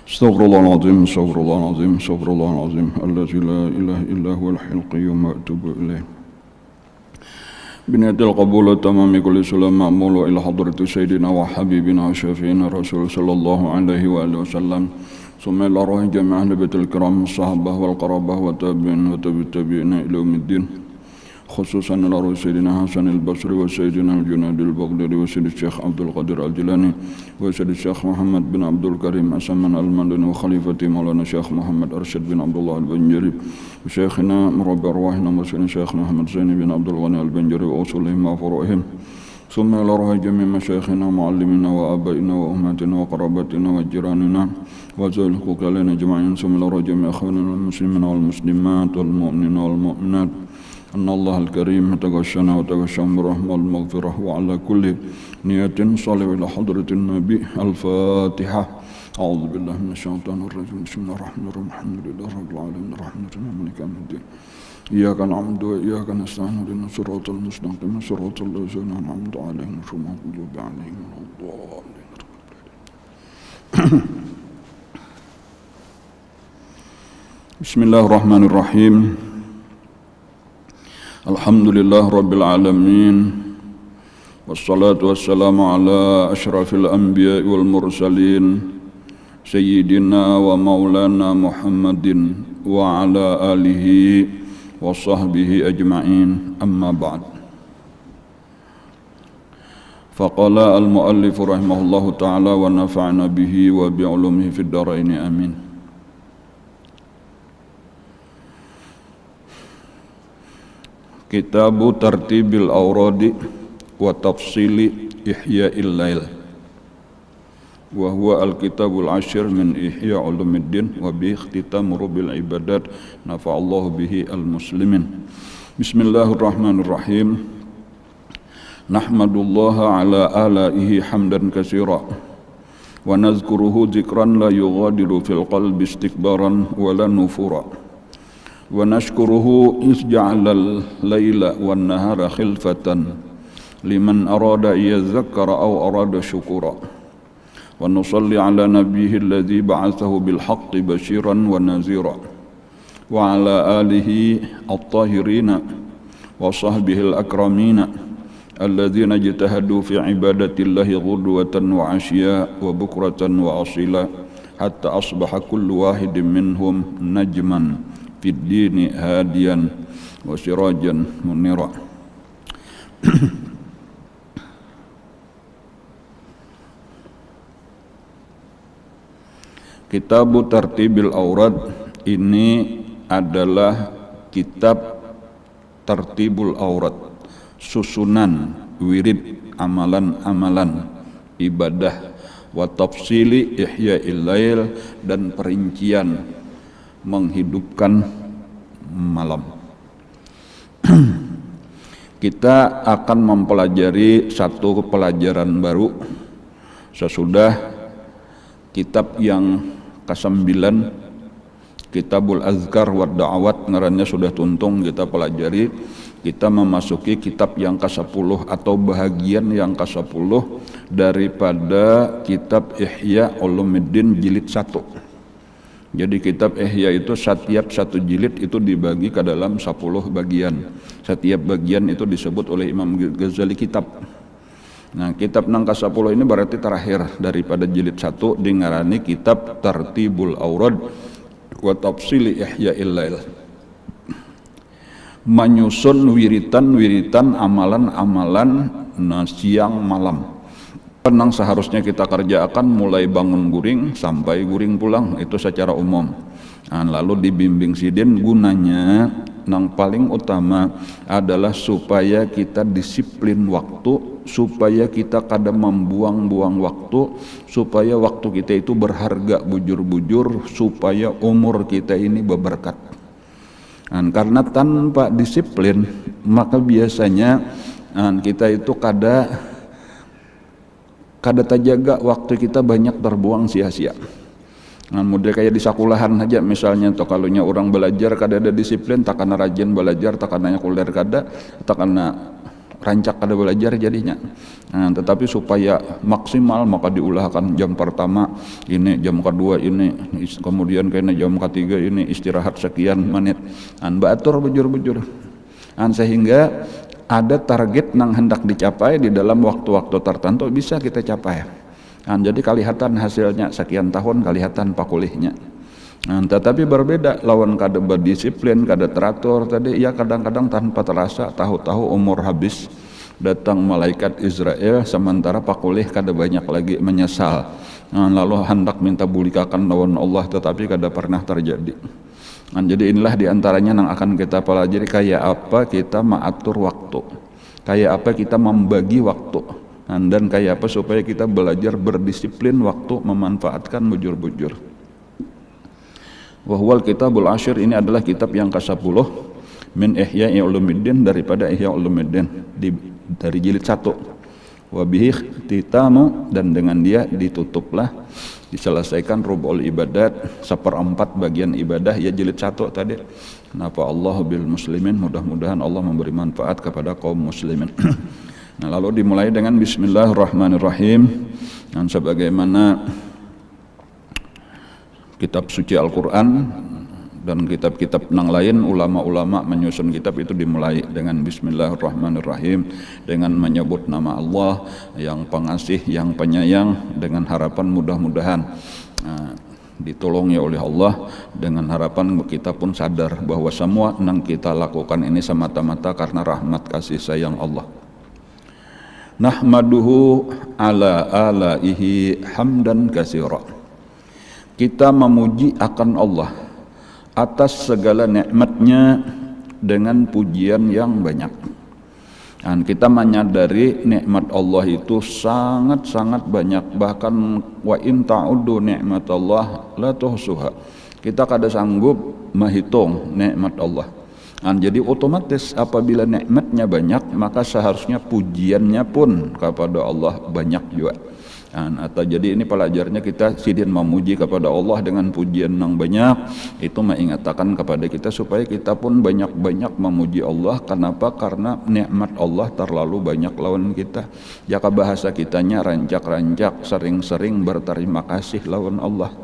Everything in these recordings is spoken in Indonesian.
Astaghfirullahaladzim, astaghfirullahaladzim, astaghfirullahaladzim. Allazi la ilaha illa huwal hayyul qayyum wa atubu ilaih. Binatil qabul tamami kulli salam ma'mul ila hadrati sayyidina wa habibina wa syafi'ina Rasul sallallahu alaihi wa alihi wasallam. Summa ila ruhi jami'ah nabiyatil kiram, sahabah wal qarabah wa tabi'in wa tabi'ina ila yaumiddin. Khususan ila ruhi sayyidina Hasan al-Basri wa sayyidina al-Junaid al-Baghdadi wa sayyidina Syekh Abdul Qadir al-Jilani wa sayyidina Syekh Muhammad bin Abdul Karim As-Saman al-Madani wa khalifati Maulana Syekh Muhammad Arsyad bin Abdullah al-Banjari wa Syekhina Murabbi arwahina wa sayyidina Syekh Muhammad Zaini bin Abdul Ghani al-Banjari wa usulihim wa furu'ihim. Summa ila ruhi jami' masyayikhina muallimina wa abaina wa ummatina wa qarabatina wa jiranina wa zawil hukalina jama'in. Summa ila ruhi jami' akhwanina al-muslimina wal muslimat wal mu'minina wal mu'minat. أن الله الكريم تغشنا وتغشم برحمة المغفرة وعلى كل نية صالح إلى حضرة النبي. الفاتحة. أعوذ بالله من الشيطان الرجيم. بسم الله الرحمن الرحيم. الحمد لله رب العالمين الرحمن الرحيم مالك يوم الدين. إياك نعبد وإياك نستعين اهدنا الصراط المستقيم صراط الذين أنعمت عليهم غير المغضوب عليهم ولا الضالين. بسم الله الرحمن الرحيم. Alhamdulillah Rabbil Alamin. Wassalatu wassalamu ala ashrafil anbiya wal mursalin Sayyidina wa maulana Muhammadin wa ala alihi wa sahbihi ajma'in. Amma ba'd. Faqala al-muallifu rahimahullahu ta'ala wa nafa'na bihi wa bi'ulumihi fid daraini amin. Kitabu Tartibil Awradi wa Tafsili Ihya'il Lail wa huwa al-kitabul ashir min Ihya' Ulumuddin wa bi ikhtitam rubil ibadat nafa'allahu bihi al-muslimin. Bismillahirrahmanirrahim. Nahmadullaha ala alaihi hamdan katsira wa nazkuruhu dzikran la yughadiru fil qalbi istikbaran wa la nufura. Wa nashkuruhu isja'alal layla wan nahara khilfatan liman arada yadhakkara aw arada syukura. Wa nusalli ala nabiyhi alladhi ba'athahu bil haqqi bashiran wa nazira wa ala alihi at-tahirina wa sahbihi al-akramina alladhina ijtahadu fi ibadatillahi ghudwatan wa 'ashya wa bukratan wa asila hatta asbaha kullu wahidin minhum najman fid dini hadiyan wa sirajan munira. Kitabu Tartibil Awrad ini adalah kitab Tartibul Awrad, susunan wirid amalan-amalan ibadah, wa tafsili Ihya'il Lail, dan perincian menghidupkan malam. Kita akan mempelajari satu pelajaran baru sesudah kitab yang ke-9, Kitabul Azkar wa Da'awat, ngarannya sudah tuntung kita pelajari. Kita memasuki kitab yang ke-10 atau bahagian yang ke-10 daripada kitab Ihya' Ulumuddin jilid 1. Jadi kitab Ihya itu setiap satu jilid itu dibagi ke dalam 10 bagian. Setiap bagian itu disebut oleh Imam Ghazali kitab. Nah, kitab nang ke-10 ini berarti terakhir daripada jilid 1, dingarani kitab Tartibul Awrad wa Tafsili Ihya'il Lail. Menyusun wiritan-wiritan amalan-amalan siang malam. Penang seharusnya kita kerjakan mulai bangun guring sampai guring pulang, itu secara umum. Nah, lalu dibimbing sidin gunanya yang paling utama adalah supaya kita disiplin waktu, supaya kita kada membuang-buang waktu, supaya waktu kita itu berharga bujur-bujur, supaya umur kita ini berberkat. Nah, karena tanpa disiplin maka biasanya kita itu kada terjaga, waktu kita banyak terbuang sia-sia. Nah, mudah kayak di sekolahan aja misalnya, atau kalunya orang belajar kada ada disiplin, tak kena rajin belajar, tak kena kuliah kada, tak kena rancak kada belajar jadinya. Nah, tetapi supaya maksimal maka diulahkan jam pertama ini, jam kedua ini, kemudian kena jam ketiga ini istirahat sekian menit. Batur bujur-bujur. Sehingga ada target yang hendak dicapai di dalam waktu-waktu tertentu bisa kita capai. Jadi kelihatan hasilnya sekian tahun kelihatan pakulihnya. Tetapi berbeda lawan kada berdisiplin, kada teratur tadi ya kadang-kadang tanpa terasa tahu-tahu umur habis datang malaikat Israel sementara pakulih kada banyak lagi menyesal. Lalu hendak minta bulikakan lawan Allah tetapi kada pernah terjadi. Jadi inilah diantaranya yang akan kita pelajari kayak apa kita mengatur waktu, kayak apa kita membagi waktu, dan kayak apa supaya kita belajar berdisiplin waktu memanfaatkan bujur-bujur. Wahwal Kitabul Ashir, ini adalah kitab yang ke-10 min Ihya'i Ulumuddin, daripada Ihya' Ulumuddin dari jilid 1. Wabihi titamu, dan dengan dia ditutuplah, diselesaikan rub'ul ibadat, 1/4 bagian ibadah, ya jilid 1 tadi. Kenapa Allah bil muslimin, mudah-mudahan Allah memberi manfaat kepada kaum muslimin. Nah, lalu dimulai dengan bismillahirrahmanirrahim, dan sebagaimana kitab suci Al-Quran dan kitab-kitab yang lain, ulama-ulama menyusun kitab itu dimulai dengan bismillahirrahmanirrahim, dengan menyebut nama Allah yang pengasih, yang penyayang, dengan harapan mudah-mudahan ditolongi oleh Allah, dengan harapan kita pun sadar bahwa semua yang kita lakukan ini semata-mata karena rahmat kasih sayang Allah. Nahmaduhu ala alaihi hamdan katsira. Kita memuji akan Allah atas segala nikmatnya dengan pujian yang banyak. Dan kita menyadari nikmat Allah itu sangat-sangat banyak, bahkan wa in ta'uddu nikmatallah la tuhsuha. Kita kada sanggup menghitung nikmat Allah. Dan jadi otomatis apabila nikmatnya banyak, maka seharusnya pujiannya pun kepada Allah banyak juga. Atau jadi ini pelajarnya kita sidin memuji kepada Allah dengan pujian yang banyak, itu mengingatkan kepada kita supaya kita pun banyak-banyak memuji Allah. Kenapa? Karena nikmat Allah terlalu banyak lawan kita. Jika bahasa kitanya rancak-rancak, sering-sering berterima kasih lawan Allah.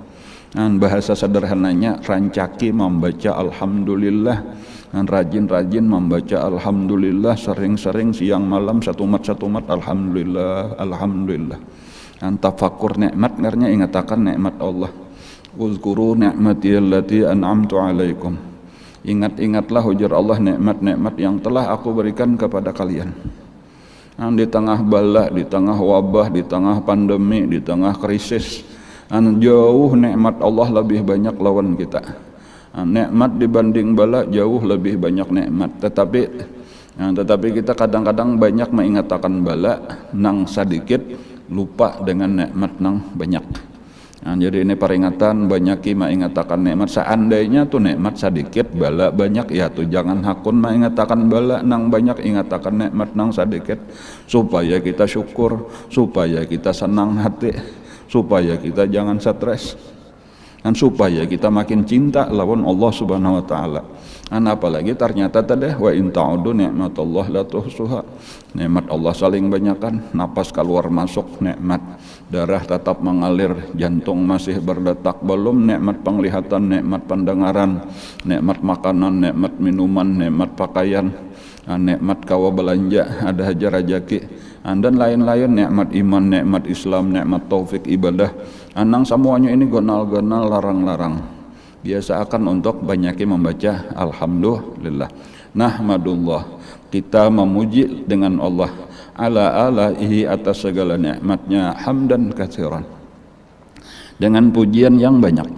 Dan bahasa sederhananya rancaki membaca alhamdulillah, dan rajin-rajin membaca alhamdulillah, sering-sering siang malam satu mat alhamdulillah, alhamdulillah. Tafakur nikmat, karena ingatakan nikmat Allah. Uzkuru ni'mati allati an'amtu alaikum. Ingat-ingatlah ujar Allah nikmat-nikmat yang telah aku berikan kepada kalian. Di tengah bala, di tengah wabah, di tengah pandemi, di tengah krisis, jauh nikmat Allah lebih banyak lawan kita. Nikmat dibanding bala jauh lebih banyak nikmat. Tetapi kita kadang-kadang banyak mengingatkan bala nang sedikit, lupa dengan nikmat nang banyak. Jadi ini peringatan, banyaki mengingatkan nikmat. Seandainya tuh nikmat sedikit, bala banyak, ya tuh jangan hakun mengingatkan bala nang banyak, ingatkan nikmat nang sedikit, supaya kita syukur, supaya kita senang hati, supaya kita jangan stres, dan supaya kita makin cinta lawan Allah Subhanahu wa taala. Apalagi ternyata tadi wa in ta'udu nikmatullah la tuhsuha. Nikmat Allah saling banyakkan, napas keluar masuk nikmat, darah tetap mengalir, jantung masih berdetak, belum nikmat penglihatan, nikmat pendengaran, nikmat makanan, nikmat minuman, nikmat pakaian, nikmat kawa belanja, ada haja rajaki, dan lain-lain, nikmat iman, nikmat Islam, nikmat taufik ibadah. Anang semuanya ini gonal-gonal, larang-larang. Biasa akan untuk banyaki membaca alhamdulillah. Nahmadullah, kita memuji dengan Allah ala alaihi, atas segala nikmatnya, hamdan katsiran, dengan pujian yang banyak.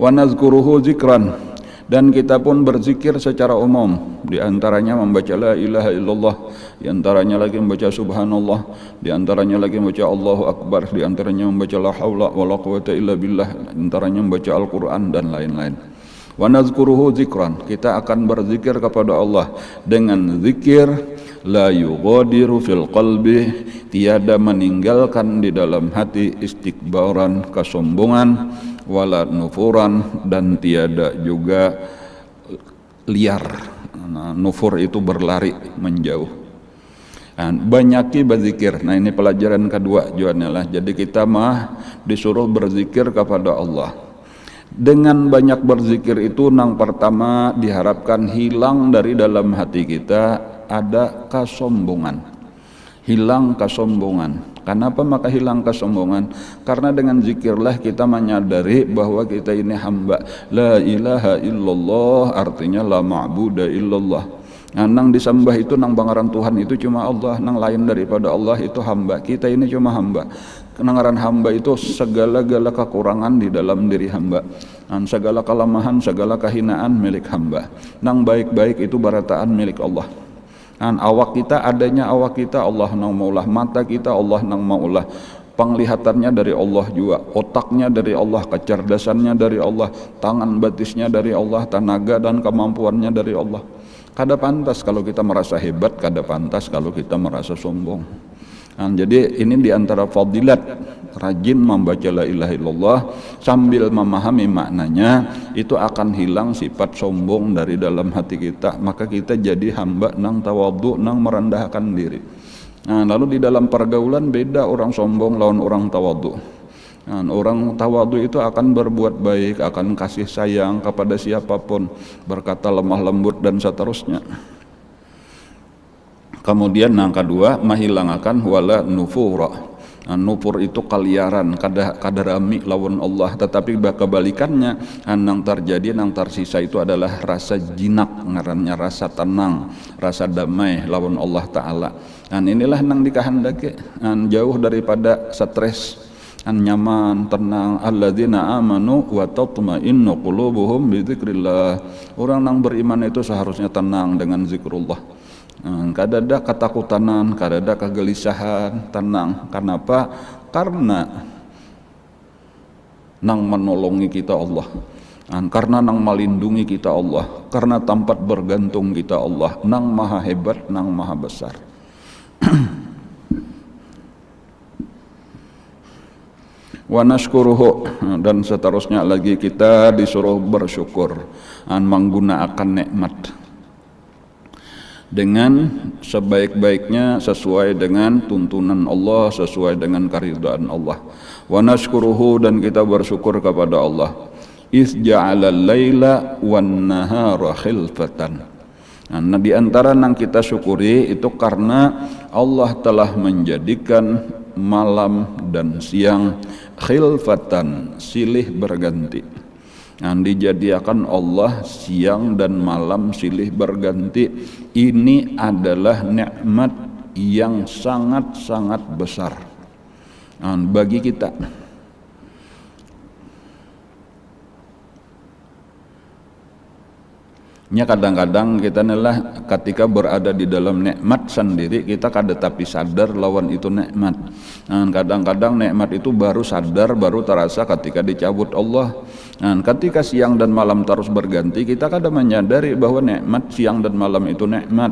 Wa nazkuruhu zikran, dan kita pun berzikir secara umum, di antaranya membaca la ilaha illallah, di antaranya lagi membaca subhanallah, di antaranya lagi membaca Allahu akbar, di antaranya membaca la haula wala quwata illa billah, di antaranya membaca Al-Qur'an dan lain-lain. Wa nazkuruhu zikran, kita akan berzikir kepada Allah dengan zikir la yughadiru fil qalbi, tiada meninggalkan di dalam hati istikbaran, kesombongan, wala nufuran, dan tiada juga liar. Nufur itu berlari menjauh. Banyaki berzikir. Nah, ini pelajaran kedua juannya lah. Jadi kita mah disuruh berzikir kepada Allah. Dengan banyak berzikir itu nang pertama diharapkan hilang dari dalam hati kita ada kesombongan. Hilang kesombongan. Kenapa maka hilang kesombongan? Karena dengan zikirlah kita menyadari bahwa kita ini hamba. La ilaha illallah artinya la ma'buda illallah. Nang disembah itu nang pangaran Tuhan itu cuma Allah, nang lain daripada Allah itu hamba. Kita ini cuma hamba. Kenangaran hamba itu segala-gala kekurangan di dalam diri hamba. Segala kelemahan, segala kehinaan milik hamba. Nang baik-baik itu barataan milik Allah. Awak kita adanya awak kita Allah nang maulah, mata kita Allah nang maulah. Penglihatannya dari Allah juga, otaknya dari Allah, kecerdasannya dari Allah, tangan batisnya dari Allah, tenaga dan kemampuannya dari Allah. Kada pantas kalau kita merasa hebat, kada pantas kalau kita merasa sombong. Jadi ini diantara fadilat rajin membaca la ilaha illallah sambil memahami maknanya, itu akan hilang sifat sombong dari dalam hati kita. Maka kita jadi hamba nang tawadhu, nang merendahkan diri. Lalu di dalam pergaulan beda orang sombong lawan orang tawadhu. Orang tawadhu itu akan berbuat baik, akan kasih sayang kepada siapapun, berkata lemah lembut dan seterusnya. Kemudian yang kedua, menghilangkan wala nufura. Nufur itu kaliaran, kadarami lawan Allah. Tetapi kebalikannya, nang terjadi, nang tersisa itu adalah rasa jinak, ngarannya rasa tenang, rasa damai lawan Allah Ta'ala. Inilah nang dikehendaki, jauh daripada stres, nyaman, tenang. Alladzina amanu wa tatma'innu qulubuhum bi dzikrillah. Orang yang beriman itu seharusnya tenang dengan zikrullah. Kada ada ketakutan, kada ada kegelisahan, tenang. Kenapa? Karena nang menolongi kita Allah. Karena nang melindungi kita Allah. Karena tempat bergantung kita Allah. Nang maha hebat, nang maha besar. Wa nashkuruhu, dan seterusnya lagi kita disuruh bersyukur menggunakan nikmat dengan sebaik-baiknya, sesuai dengan tuntunan Allah, sesuai dengan keridhaan Allah. Wa nashkuruhu, dan kita bersyukur kepada Allah. Iz ja'ala al-laila wan nahara khilfatan. Nah, di antara yang kita syukuri itu karena Allah telah menjadikan malam dan siang khilfatan, silih berganti. Nah, dijadikan Allah siang dan malam silih berganti. Ini adalah nikmat yang sangat-sangat besar bagi kita. Kadang-kadang kita nelah ketika berada di dalam nikmat sendiri kita kada tapi sadar lawan itu nikmat. Kadang-kadang nikmat itu baru sadar, baru terasa ketika dicabut Allah. Ketika siang dan malam terus berganti, kita kada menyadari bahwa nikmat siang dan malam itu nikmat.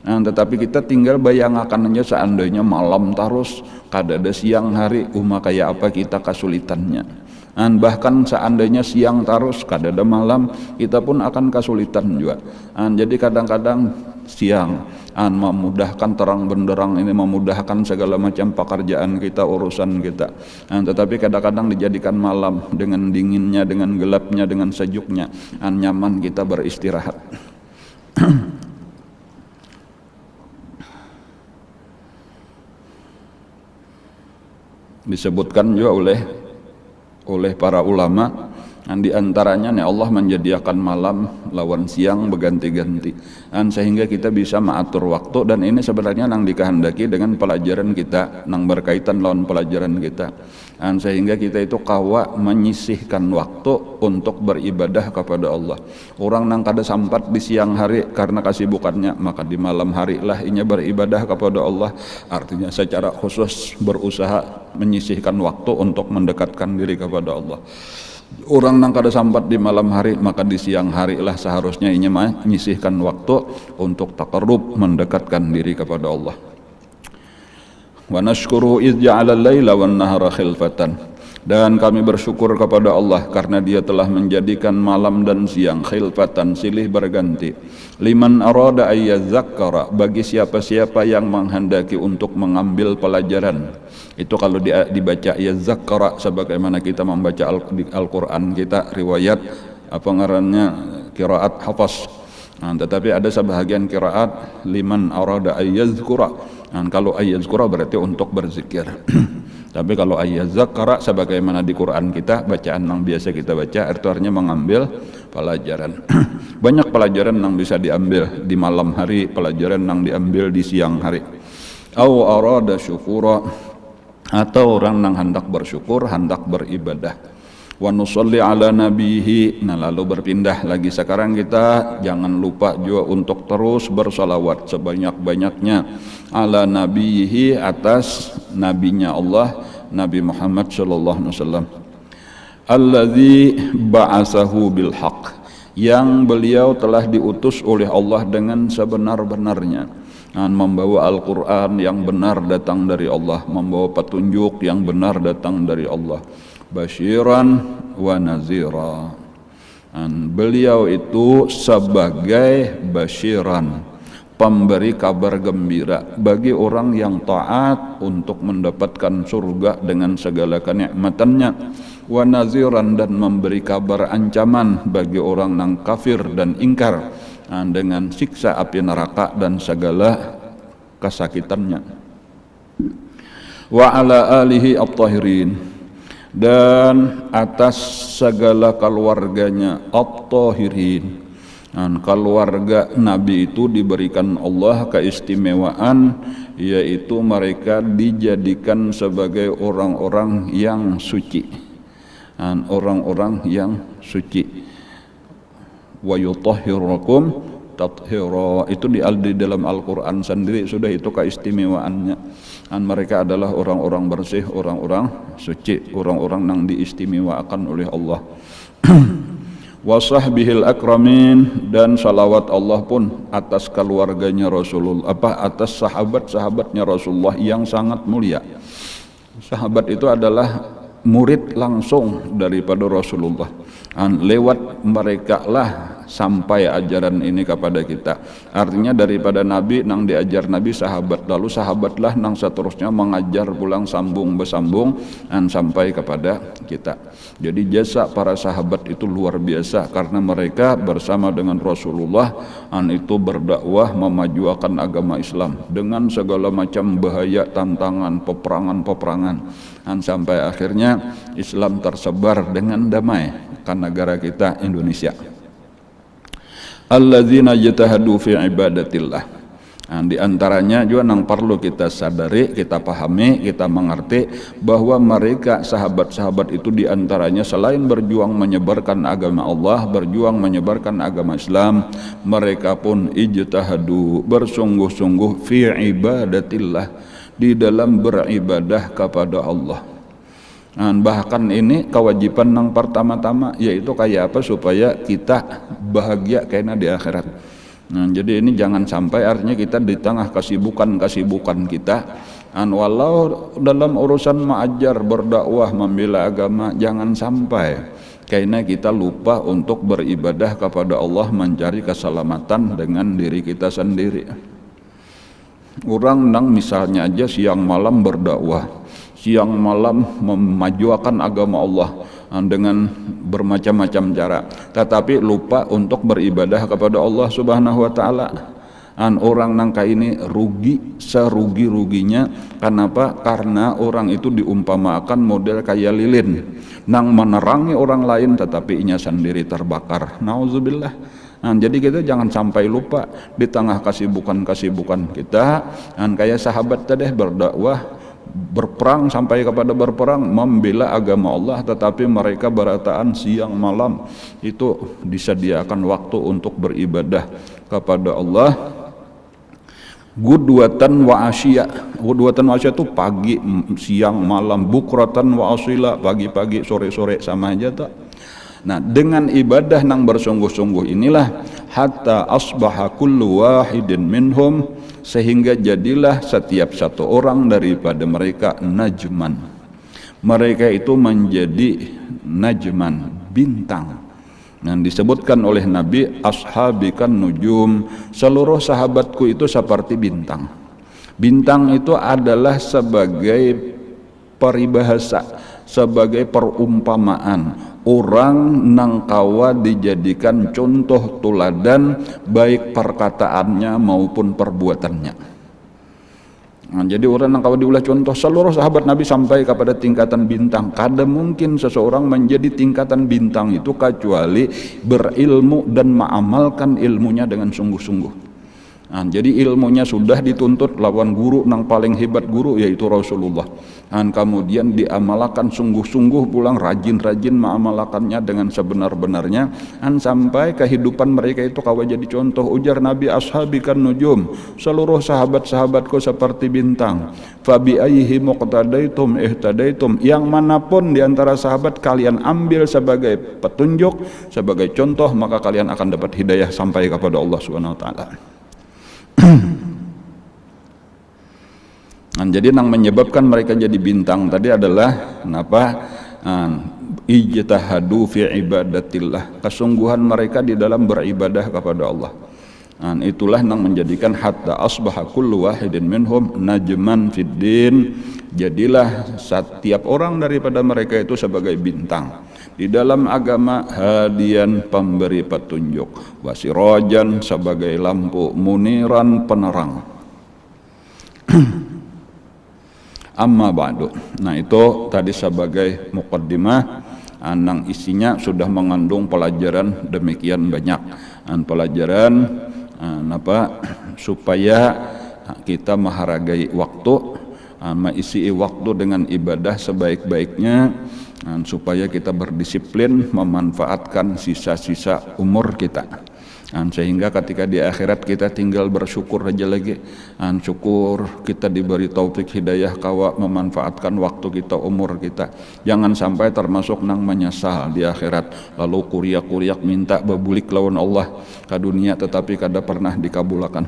Tetapi kita tinggal bayangkan aja seandainya malam terus, kada ada siang hari, kayak apa kita kesulitannya. Bahkan seandainya siang terus kada ada malam, kita pun akan kesulitan juga. Jadi kadang-kadang siang memudahkan terang benderang, ini memudahkan segala macam pekerjaan kita, urusan kita. Tetapi kadang-kadang dijadikan malam dengan dinginnya, dengan gelapnya, dengan sejuknya, nyaman kita beristirahat. Disebutkan juga oleh para ulama, di antaranya Allah menjadikan malam lawan siang berganti-ganti, sehingga kita bisa mengatur waktu. Dan ini sebenarnya yang dikehendaki dengan pelajaran kita, yang berkaitan lawan pelajaran kita, sehingga kita itu kawa menyisihkan waktu untuk beribadah kepada Allah. Orang yang kada sempat di siang hari karena kesibukannya, maka di malam hari lah inya beribadah kepada Allah. Artinya secara khusus berusaha menyisihkan waktu untuk mendekatkan diri kepada Allah. Orang yang kada sempat di malam hari, maka di siang hari lah seharusnya inya menyisihkan waktu untuk taqarrub, mendekatkan diri kepada Allah. Wa nashkuru iz ja'ala al-laila wan nahara khilfatan. Dan kami bersyukur kepada Allah karena Dia telah menjadikan malam dan siang khilfatan, silih berganti. Liman arada ayyazakkara, bagi siapa-siapa yang menghendaki untuk mengambil pelajaran. Itu kalau dibaca yazakkara sebagaimana kita membaca Al-Qur'an kita riwayat apa ngarannya qiraat hafaz. Nah, tetapi ada sebahagian qiraat liman arada ayyazkura. Nah, kalau ayyazkura berarti untuk berzikir. Tapi kalau ayyazakkara sebagaimana di Quran kita bacaan yang biasa kita baca artinya mengambil pelajaran. Banyak pelajaran yang bisa diambil di malam hari, pelajaran yang diambil di siang hari. Au arada syukura, atau orang yang hendak bersyukur, hendak beribadah. Wa nusalli ala nabihi. Nah, lalu berpindah lagi sekarang kita jangan lupa juga untuk terus bersalawat sebanyak-banyaknya ala nabihi, atas nabinya Allah, Nabi Muhammad sallallahu alaihi wasallam, alladzi ba'atsahu bil haqq, yang beliau telah diutus oleh Allah dengan sebenar-benarnya, dan membawa Al-Qur'an yang benar datang dari Allah, membawa petunjuk yang benar datang dari Allah, basyiran wa nazira. Dan beliau itu sebagai basyiran, pemberi kabar gembira bagi orang yang taat untuk mendapatkan surga dengan segala kenikmatannya, wa naziran, dan memberi kabar ancaman bagi orang yang kafir dan ingkar dengan siksa api neraka dan segala kesakitannya. Wa ala alihi at-tahirin, dan atas segala keluarganya at-tahirin. Dan keluarga Nabi itu diberikan Allah keistimewaan, yaitu mereka dijadikan sebagai orang-orang yang suci, dan orang-orang yang suci. Wa yutahhirukum tathira, itu di dalam Al-Quran sendiri sudah itu keistimewaannya. Dan mereka adalah orang-orang bersih, orang-orang suci, orang-orang yang diistimewakan oleh Allah. Wa sahbihil akramin, dan salawat Allah pun atas keluarganya Rasulullah, atas sahabat-sahabatnya Rasulullah yang sangat mulia. Sahabat itu adalah murid langsung daripada Rasulullah, dan lewat mereka lah sampai ajaran ini kepada kita. Artinya daripada Nabi nang diajar Nabi sahabat, lalu sahabatlah nang seterusnya mengajar pulang sambung bersambung dan sampai kepada kita. Jadi jasa para sahabat itu luar biasa, karena mereka bersama dengan Rasulullah dan itu berdakwah memajukan agama Islam dengan segala macam bahaya, tantangan, peperangan, dan sampai akhirnya Islam tersebar dengan damai ke negara kita Indonesia. Alladzina jatahadu fi ibadatillah. Nah, di antaranya juga yang perlu kita sadari, kita pahami, kita mengerti bahwa mereka sahabat-sahabat itu di antaranya selain berjuang menyebarkan agama Allah, berjuang menyebarkan agama Islam, mereka pun ijtahadu, bersungguh-sungguh fi ibadatillah, di dalam beribadah kepada Allah. Dan bahkan ini kewajiban yang pertama-tama, yaitu kayak apa supaya kita bahagia kayaknya di akhirat. Nah, jadi ini jangan sampai artinya kita di tengah kesibukan kita, dan walau dalam urusan mengajar, berdakwah, membela agama, jangan sampai kayaknya kita lupa untuk beribadah kepada Allah, mencari keselamatan dengan diri kita sendiri. Orang nang misalnya aja siang malam berdakwah, siang malam memajukan agama Allah dengan bermacam-macam cara, tetapi lupa untuk beribadah kepada Allah Subhanahu wa taala. Orang nangka ini rugi serugi-ruginya. Kenapa? Karena orang itu diumpamakan model kayak lilin nang menerangi orang lain tetapi inya sendiri terbakar. Nauzubillah. Jadi kita jangan sampai lupa di tengah kesibukan kita, kayak sahabat tadi berdakwah, berperang sampai kepada berperang, membela agama Allah, tetapi mereka berataan siang malam itu disediakan waktu untuk beribadah kepada Allah. Gudwatan wa asya. Gudwatan wa asya itu pagi, siang, malam. Bukratan wa asila, pagi-pagi, sore-sore, sama aja tak? Nah, dengan ibadah nang bersungguh-sungguh inilah hatta asbaha kullu wahidin minhum, sehingga jadilah setiap satu orang daripada mereka najman, mereka itu menjadi najman, bintang. Yang disebutkan oleh Nabi, ashabikan nujum, seluruh sahabatku itu seperti bintang. Bintang itu adalah sebagai peribahasa, sebagai perumpamaan orang nang kawa dijadikan contoh tuladan baik perkataannya maupun perbuatannya. Nah, jadi orang yang kalau diulah contoh seluruh sahabat Nabi sampai kepada tingkatan bintang. Kada mungkin seseorang menjadi tingkatan bintang itu kecuali berilmu dan mengamalkan ilmunya dengan sungguh-sungguh. Nah, jadi ilmunya sudah dituntut lawan guru yang paling hebat guru yaitu Rasulullah. Dan kemudian diamalkan sungguh-sungguh pulang rajin-rajin mengamalkannya dengan sebenar-benarnya. Dan sampai kehidupan mereka itu kawa jadi contoh. Ujar Nabi, ashabikan nujum, seluruh sahabat-sahabatku seperti bintang. Fabi ayyihi muqtadaitum ihtadaitum, yang manapun diantara sahabat kalian ambil sebagai petunjuk, sebagai contoh, maka kalian akan dapat hidayah sampai kepada Allah Subhanahu wa taala. Jadi yang menyebabkan mereka jadi bintang tadi adalah kenapa? Ijtahadu fi ibadatillah, kesungguhan mereka di dalam beribadah kepada Allah. Itulah yang menjadikan hatta asbaha kullu wahidin minhum najman fid din, jadilah setiap orang daripada mereka itu sebagai bintang di dalam agama, hadian pemberi petunjuk, wasirajan sebagai lampu, muniran penerang. Amma ba'du. Nah, itu tadi sebagai muqaddimah yang isinya sudah mengandung pelajaran demikian banyak. Pelajaran supaya kita menghargai waktu, mengisi waktu dengan ibadah sebaik-baiknya, supaya kita berdisiplin memanfaatkan sisa-sisa umur kita, sehingga ketika di akhirat kita tinggal bersyukur aja lagi. Syukur kita diberi taufik hidayah kawa memanfaatkan waktu kita, umur kita. Jangan sampai termasuk nang menyesal di akhirat lalu kuriak-kuriak minta babulik lawan Allah ke dunia tetapi kada pernah dikabulkan.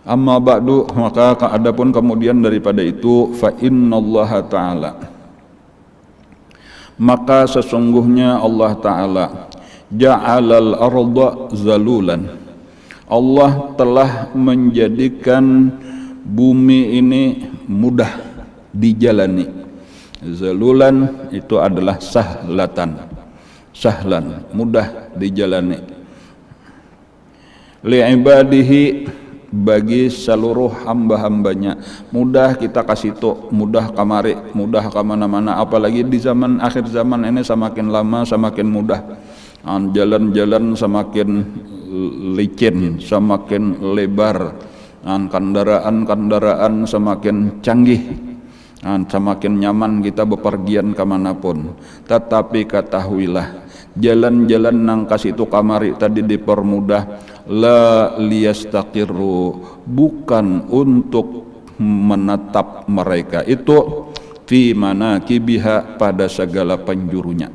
Amma ba'du, maka adapun kemudian daripada itu, fa innallaha ta'ala, maka sesungguhnya Allah Ta'ala ja'alal arda zalulan, Allah telah menjadikan bumi ini mudah dijalani. Zalulan itu adalah sahlatan, sahlan, mudah dijalani. Li'ibadihi, bagi seluruh hamba-hambanya, mudah kita kasih to, mudah kamari, mudah kemana-mana. Apalagi di zaman akhir zaman ini semakin lama semakin mudah. Jalan-jalan semakin licin, semakin lebar, kendaraan-kendaraan semakin canggih, semakin nyaman kita bepergian kemanapun. Tetapi ketahuilah, jalan-jalan nang kasih itu kamari tadi dipermudah, la liyastaqirru, bukan untuk menetap mereka itu fi manakibiha, pada segala penjurunya.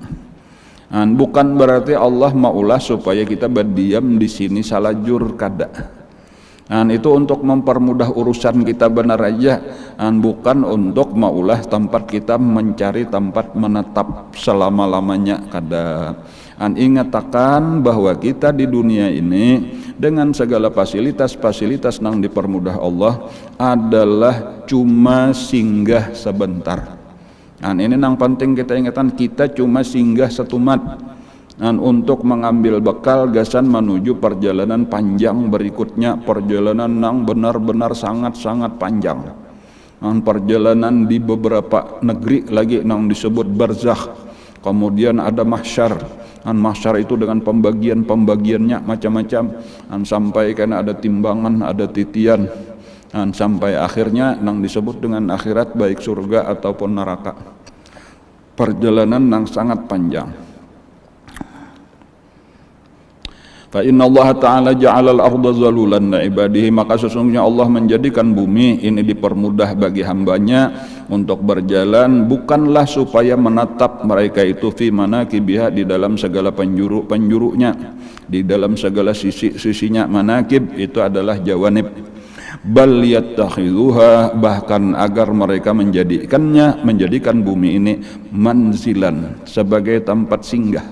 Bukan berarti Allah maulah supaya kita berdiam di sini salajur, kada. Itu untuk mempermudah urusan kita benar aja, bukan untuk maulah tempat kita mencari tempat menetap selama-lamanya, kada. Ingatkan bahwa kita di dunia ini dengan segala fasilitas-fasilitas yang dipermudah Allah adalah cuma singgah sebentar. Ini yang penting kita ingatkan, kita cuma singgah setumat untuk mengambil bekal gasan menuju perjalanan panjang berikutnya, perjalanan yang benar-benar sangat-sangat panjang. Perjalanan di beberapa negeri lagi yang disebut barzakh. Kemudian ada mahsyar. Mahsyar itu dengan pembagian-pembagiannya macam-macam, sampai karena ada timbangan, ada titian, sampai akhirnya yang disebut dengan akhirat, baik surga ataupun neraka. Perjalanan yang sangat panjang. Fa inna Allah Ta'ala ja'alal arda zalulan li ibadihi, maka sesungguhnya Allah menjadikan bumi ini dipermudah bagi hambanya untuk berjalan, bukanlah supaya menatap mereka itu fi manakibiha, di dalam segala penjuru-penjurunya, di dalam segala sisi-sisinya. Manakib itu adalah jawanib. bal yattakhidhuha, bahkan agar mereka menjadikan bumi ini manzilan, sebagai tempat singgah,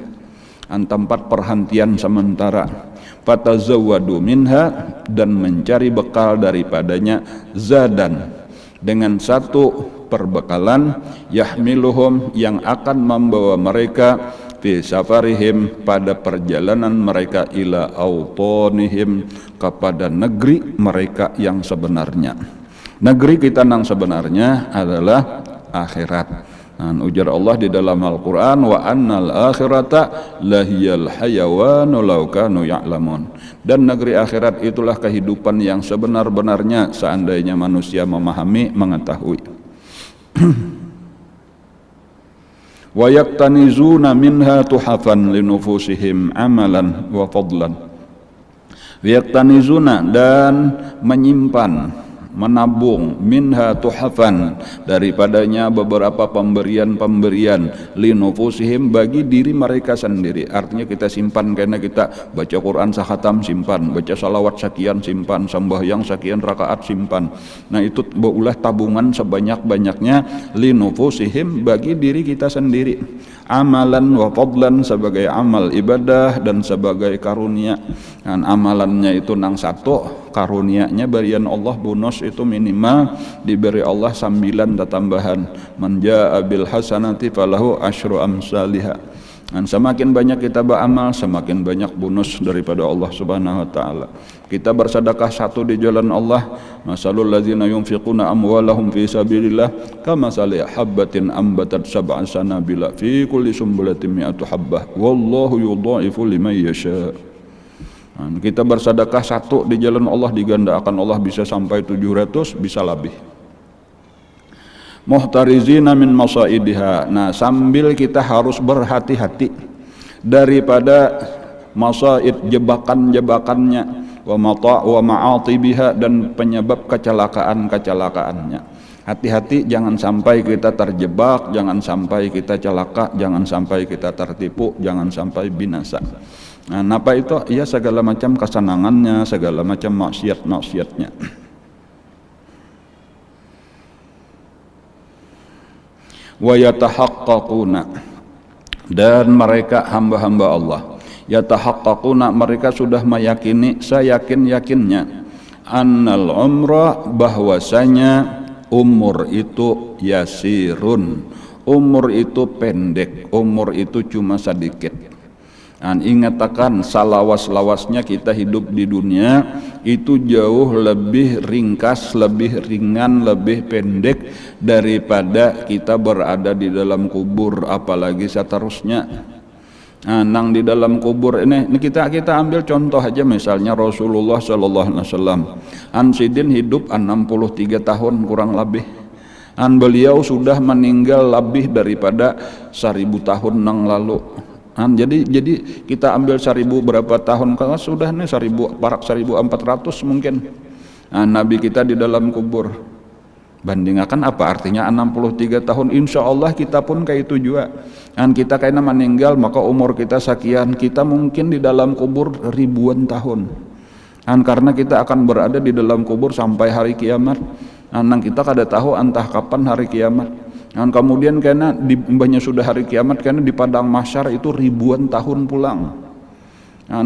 tempat perhentian sementara. Fatazawwadu minha, dan mencari bekal daripadanya, zadan, dengan satu perbekalan, yahmiluhum, yang akan membawa mereka fi safarihim, pada perjalanan mereka, ila autonihim, kepada negeri mereka yang sebenarnya. Negeri kita yang sebenarnya adalah akhirat. Ujar Allah di dalam Al-Quran, wa annal akhirata lahiyal hayawanu law kanu ya'lamun, dan negeri akhirat itulah kehidupan yang sebenar-benarnya seandainya manusia memahami, mengetahui. Wa yaktanizuna minha tuhafan linufusihim amalan wa fadlan. Wa yaktanizuna, dan menyimpan, menabung, minha tuhafan, daripadanya beberapa pemberian-pemberian, linufusihim, bagi diri mereka sendiri. Artinya kita simpan, karena kita baca Quran sakhatam simpan, baca salawat sekian simpan, sembahyang sekian rakaat simpan. Nah itu baulah tabungan sebanyak-banyaknya, linufusihim, bagi diri kita sendiri, amalan wa fadlan, sebagai amal ibadah dan sebagai karunia. Dan amalannya itu nang satu, karunianya berian Allah bonus itu minimal diberi Allah 9 tambahan. Man jaa bil hasanati falahu asyru amsalihha. Dan semakin banyak kita beramal, semakin banyak bonus daripada Allah Subhanahu wa taala. Kita bersedekah satu di jalan Allah, masalul ladzina yunfiquna amwalahum fi sabilillah kamasali habbatin ambatat sab'a sanabila fi kulli sumbulatin mi'atu habbah wallahu yudha'ifu liman yasha. Kita bersedekah satu di jalan Allah, digandakan Allah bisa sampai 700, bisa lebih. Muhtarizina min masaidiha. Nah, sambil kita harus berhati-hati daripada masaid, jebakan-jebakannya, wa ma'atibiha, dan penyebab kecelakaan-kecelakaannya. Hati-hati, jangan sampai kita terjebak, jangan sampai kita celaka, jangan sampai kita tertipu, jangan sampai binasa. Nah, apa itu? Ya segala macam kesenangannya, segala macam maksiat-maksiatnya. Wa yatahaqqaquna, dan mereka hamba-hamba Allah, yatahaqqaquna, mereka sudah meyakini, seyakin-yakinnya, annal umra, bahwasanya umur itu yasirun, umur itu pendek, umur itu cuma sedikit. Dan ingatkan, salawas-lawasnya kita hidup di dunia itu jauh lebih ringkas, lebih ringan, lebih pendek daripada kita berada di dalam kubur, apalagi seterusnya. Nah, nang di dalam kubur ini kita ambil contoh aja, misalnya Rasulullah sallallahu alaihi wasallam. Sidin hidup 63 tahun kurang lebih. Beliau sudah meninggal lebih daripada 1000 tahun yang lalu. Jadi kita ambil 1000 berapa tahun, kalau sudah nih 1400 mungkin. Nabi kita di dalam kubur, bandingkan apa artinya 63 tahun. Insya Allah kita pun kayak itu juga. Kita kayaknya meninggal, maka umur kita sekian, kita mungkin di dalam kubur ribuan tahun. Karena kita akan berada di dalam kubur sampai hari kiamat. Kita kada tahu entah kapan hari kiamat. Kemudian karena di mbahnya sudah hari kiamat, karena di padang mahsyar itu ribuan tahun pulang.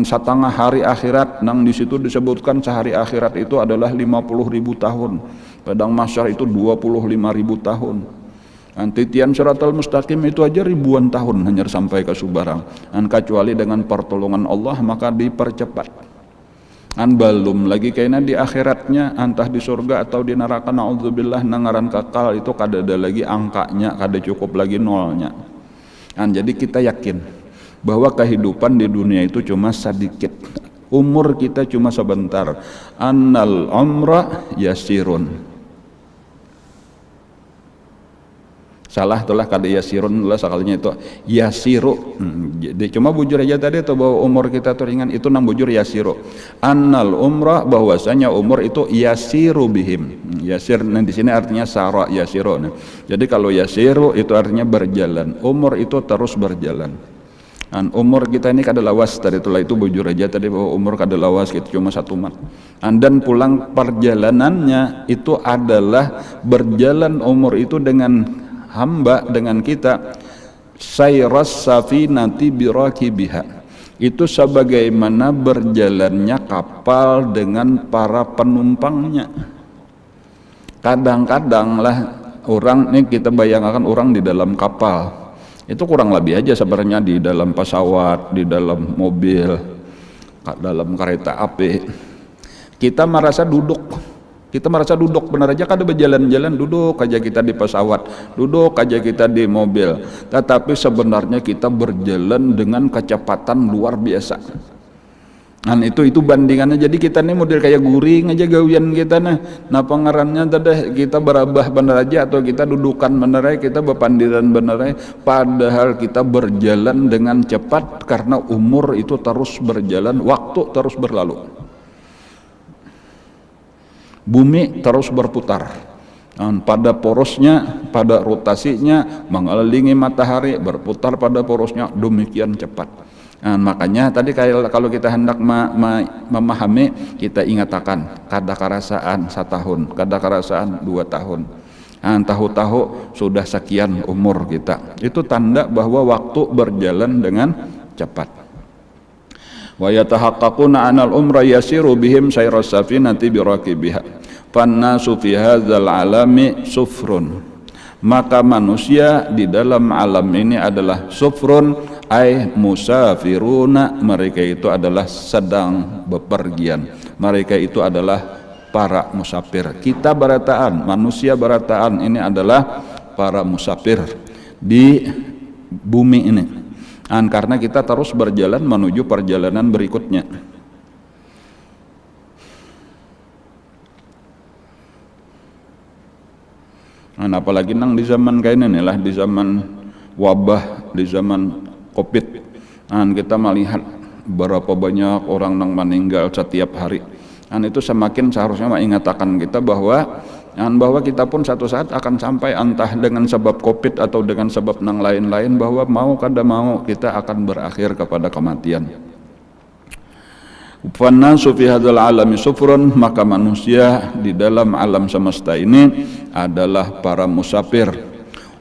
Setengah hari akhirat, di situ disebutkan sehari akhirat itu adalah 50.000 tahun. Padang mahsyar itu 25.000 tahun. Titian siratal mustaqim itu aja ribuan tahun hanya sampai ke Subarang. Kecuali dengan pertolongan Allah maka dipercepat. Belum lagi kayaknya di akhiratnya, entah di surga atau di neraka, naudzubillah, nangaran kekal itu kada ada lagi angkanya, kada cukup lagi nolnya. Jadi kita yakin bahwa kehidupan di dunia itu cuma sedikit, umur kita cuma sebentar. Annal umra yasirun. Salah itulah kada yasirun lah, sekalinya itu yasiru. Jadi cuma bujur aja tadi itu bahwa umur kita itu ringan, itu nang bujur yasiru. Annal umrah, bahwasanya umur itu yasiru bihim. Yasir di sini artinya sara yasiru. Jadi kalau yasiru itu artinya berjalan, umur itu terus berjalan. Umur kita ini kada lawas, tadi itulah itu bujur aja tadi bahwa umur kada lawas gitu cuma satu mat. Dan pulang perjalanannya itu adalah berjalan umur itu dengan hamba, dengan kita, sayras safinati birakibiha, itu sebagaimana berjalannya kapal dengan para penumpangnya. Kadang-kadang lah orang ini kita bayangkan orang di dalam kapal, itu kurang lebih aja sebenarnya di dalam pesawat, di dalam mobil, dalam kereta api. Kita merasa duduk, benar aja kada berjalan-jalan, duduk aja kita di pesawat, duduk aja kita di mobil. Tetapi sebenarnya kita berjalan dengan kecepatan luar biasa. Itu bandingannya. Jadi kita nih model kayak guring aja gawian kita nah pengarannya tadi kita berabah bener aja atau kita dudukan bener aja, kita berpandiran bener aja, padahal kita berjalan dengan cepat karena umur itu terus berjalan, waktu terus berlalu, bumi terus berputar pada porosnya, pada rotasinya mengelilingi matahari, berputar pada porosnya demikian cepat. Makanya tadi kalau kita hendak memahami, kita ingatakan kada karasaan 1 tahun, kada karasaan 2 tahun, tahu-tahu sudah sekian umur kita. Itu tanda bahwa waktu berjalan dengan cepat. Wa yatahaqqaquna anal umra yasiru bihim sayras safinati birakibiha fannasu fi hadzal alami sufrun. Maka manusia di dalam alam ini adalah sufrun, ay musafiruna, mereka itu adalah sedang bepergian, mereka itu adalah para musafir. Kita barataan, manusia barataan ini adalah para musafir di bumi ini, karena kita terus berjalan menuju perjalanan berikutnya. Apalagi nang di zaman kayak ini lah, di zaman wabah, di zaman COVID, kita melihat berapa banyak orang nang meninggal setiap hari. Itu semakin seharusnya mengingatkan kita bahwa kita pun satu saat akan sampai, entah dengan sebab COVID atau dengan sebab nang lain-lain, bahwa mau kada mau kita akan berakhir kepada kematian. Fannasu fi hadzal alami sufrun, maka manusia di dalam alam semesta ini adalah para musafir.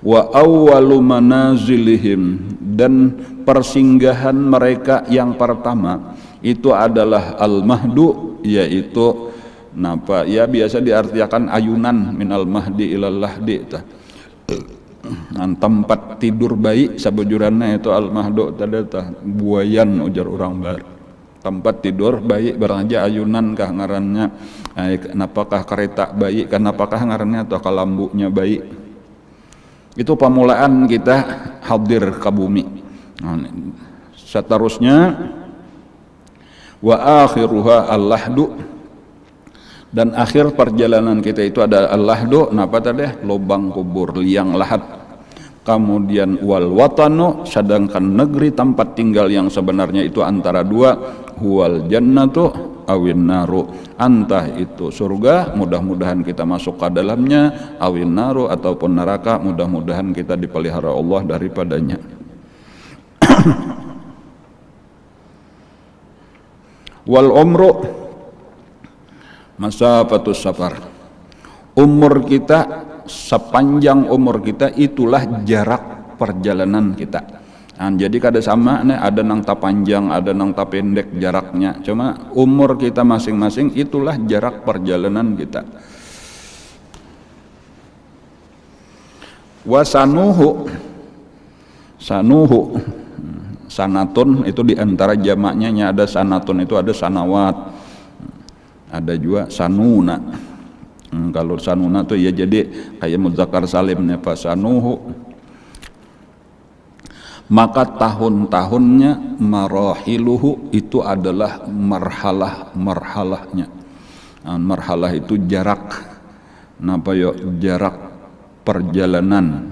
Wa awwalu manazilihim, dan persinggahan mereka yang pertama itu adalah al-mahdu, yaitu biasa diartikan ayunan minal mahdi ilal lahdi, tempat tidur bayi sabujurannya itu al-mahdu tadi buayan ujar orang bar. Tempat tidur bayi barang aja ayunan kah ngarannya, kenapakah kereta bayi, kenapakah ngarannya atau kalambunya bayi. Itu pemulaan kita hadir ke bumi. Seterusnya wa akhiruha al-lahdu, dan akhir perjalanan kita itu ada al-lahdu, napa tadi? Lubang kubur, liang lahat. Kemudian wal watanu, sedangkan negeri tempat tinggal yang sebenarnya itu antara dua, huwal jannatu awin naru, entah itu surga, mudah-mudahan kita masuk ke dalamnya, awin naru ataupun neraka, mudah-mudahan kita dipelihara Allah daripadanya. Wal umru masafatus safar, umur kita, sepanjang umur kita itulah jarak perjalanan kita. Jadi kada sama nih, ada nang ta panjang, ada nang ta pendek jaraknya, cuma umur kita masing-masing itulah jarak perjalanan kita. Wasanuhu, sanatun itu diantara jamaknya ada sanatun, itu ada sanawat, ada juga sanuna. Kalau sanuna tuh ya jadi kayak muzakkar salimnya Pak sanuhu. Maka tahun-tahunnya marahiluhu itu adalah marhalah-marhalahnya. Marhalah itu jarak, jarak perjalanan,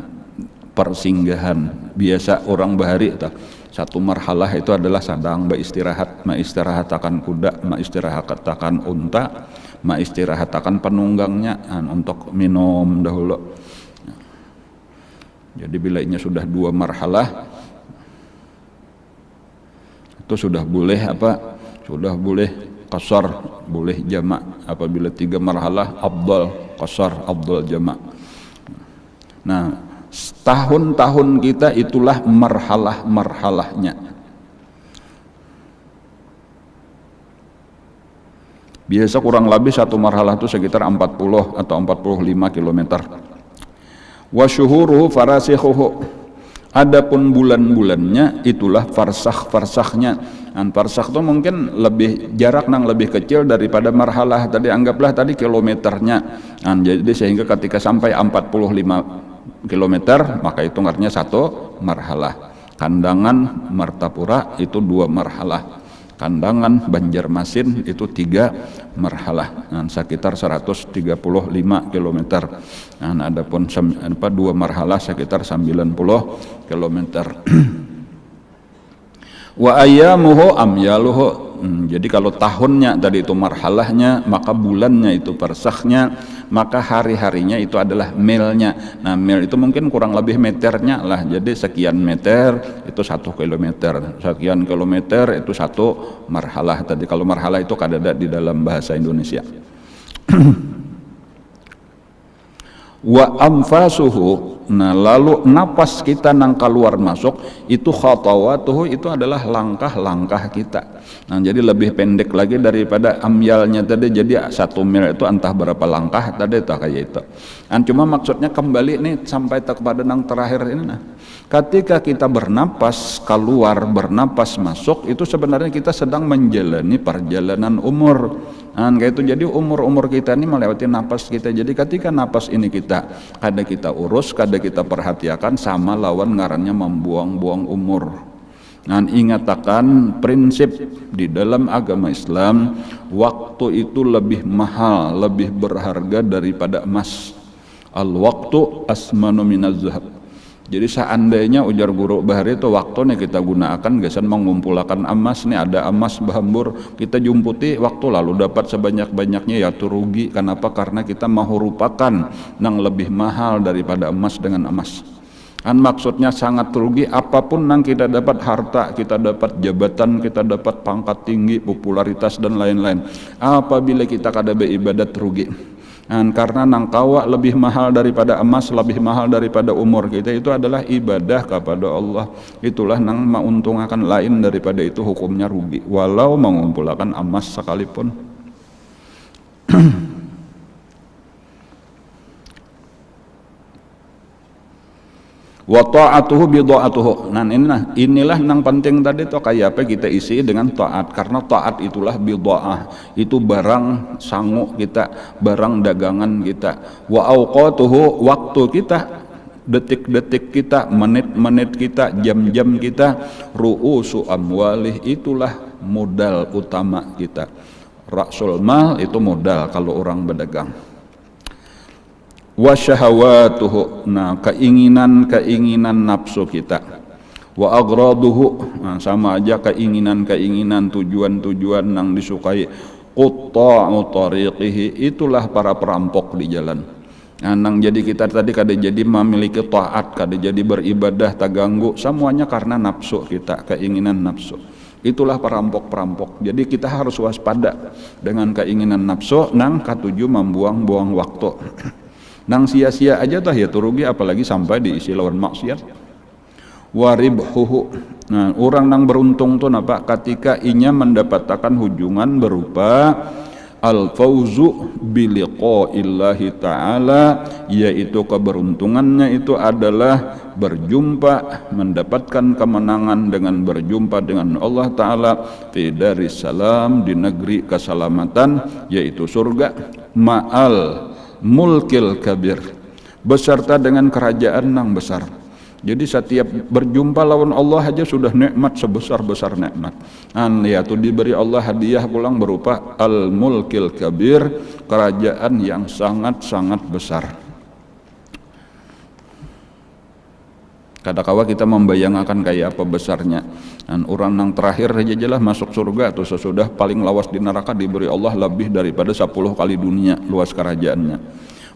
persinggahan. Biasa orang bahari satu marhalah itu adalah sadang beristirahat, istirahat akan kuda, istirahat akan unta, istirahat akan penunggangnya untuk minum dahulu. Jadi bila ini sudah 2 marhalah, itu sudah boleh apa? Sudah boleh qasar, boleh jamak. Apabila 3 marhalah afdal qasar, afdal jamak. Nah, tahun-tahun kita itulah marhalah-marhalahnya. Biasa kurang lebih satu marhalah itu sekitar 40 atau 45 kilometer. Wa syuhuruhu farasikhuhu. Adapun bulan-bulannya itulah farsakh-farsakhnya. Farsakh itu mungkin lebih jarak nang lebih kecil daripada marhalah tadi, anggaplah tadi kilometernya. Jadi sehingga ketika sampai 45 kilometer maka itu artinya satu marhalah. Kandangan Martapura itu 2 marhalah. Kandangan Banjarmasin itu 3 marhalah, sekitar 135 km. Adapun 2 marhalah sekitar 90 km. Wa ayyamuhu amyaluhu. Jadi kalau tahunnya tadi itu marhalahnya, maka bulannya itu farsakhnya, maka hari-harinya itu adalah milnya. Nah, mil itu mungkin kurang lebih meternya lah. Jadi sekian meter itu 1 kilometer, sekian kilometer itu 1 marhalah. Tadi kalau marhalah itu kadada di dalam bahasa Indonesia. Wa anfasuhu. Nah, lalu napas kita nang keluar masuk itu khatawatuhu, itu adalah langkah-langkah kita. Nah, jadi lebih pendek lagi daripada amyalnya tadi. Jadi 1 mil itu entah berapa langkah tadi itu kayak itu. Cuma maksudnya kembali nih sampai kepada nang terakhir ini. Nah, ketika kita bernapas keluar, bernapas masuk, itu sebenarnya kita sedang menjalani perjalanan umur. Kayak itu. Jadi umur kita ini melewati napas kita. Jadi ketika napas ini kita urus, kita perhatikan, sama lawan ngarannya membuang-buang umur. Ingat akan prinsip di dalam agama Islam, waktu itu lebih mahal, lebih berharga daripada emas. Al-waqtu asmanu minaz zahab. Jadi seandainya ujar guru Bahari itu waktu nih kita gunakan gesan mengumpulkan emas nih, ada emas bahambur kita jumputi waktu lalu dapat sebanyak-banyaknya, ya itu rugi. Kenapa? Karena kita merupakan nang lebih mahal daripada emas dengan emas. Maksudnya sangat rugi. Apapun nang kita dapat, harta, kita dapat jabatan, kita dapat pangkat tinggi, popularitas dan lain-lain, apabila kita kada beribadat rugi. Karena nangkawa lebih mahal daripada emas, lebih mahal daripada umur kita, itu adalah ibadah kepada Allah. Itulah nang menguntungkan, lain daripada itu hukumnya rugi walau mengumpulkan emas sekalipun. Wa ta'atuhu bi dha'atuhu. Inilah nang penting tadi tuh, kayak apa kita isi dengan taat, karena taat itulah bidha'ah, itu barang sangu kita, barang dagangan kita. Wa awqatuhu, waktu kita, detik-detik kita, menit-menit kita, jam-jam kita. Ru'usu amwalih, itulah modal utama kita. Ra'sul mal itu modal kalau orang berdagang. Wa syahawatuhu, nah keinginan nafsu kita. Wa aghraduhu, nah, sama aja keinginan tujuan yang disukai. Qutta'u tariqihi, itulah para perampok di jalan. Nang jadi kita tadi kada jadi memiliki taat, kada jadi beribadah terganggu, semuanya karena nafsu kita, keinginan nafsu. Itulah perampok-perampok. Jadi kita harus waspada dengan keinginan nafsu nang katuju membuang-buang waktu. Nang sia-sia aja tah ya turugi, apalagi sampai diisi lawan maksiat. Waribhuhu, nah orang nang beruntung tuh napa, ketika inya mendapatkan hujungan berupa al-fauzu biliqa'illahi ta'ala, yaitu keberuntungannya itu adalah berjumpa, mendapatkan kemenangan dengan berjumpa dengan Allah Ta'ala fi daris salam, di negeri keselamatan, yaitu surga, ma'al mulkil kabir, beserta dengan kerajaan yang besar. Jadi setiap berjumpa lawan Allah aja sudah nikmat sebesar-besar nikmat. Yaitu diberi Allah hadiah pulang berupa al mulkil kabir, kerajaan yang sangat-sangat besar. Kadang-kala kita membayangkan kayak apa besarnya. Orang yang terakhir aja jelas masuk surga atau sesudah paling lawas di neraka diberi Allah lebih daripada 10 kali dunia luas kerajaannya.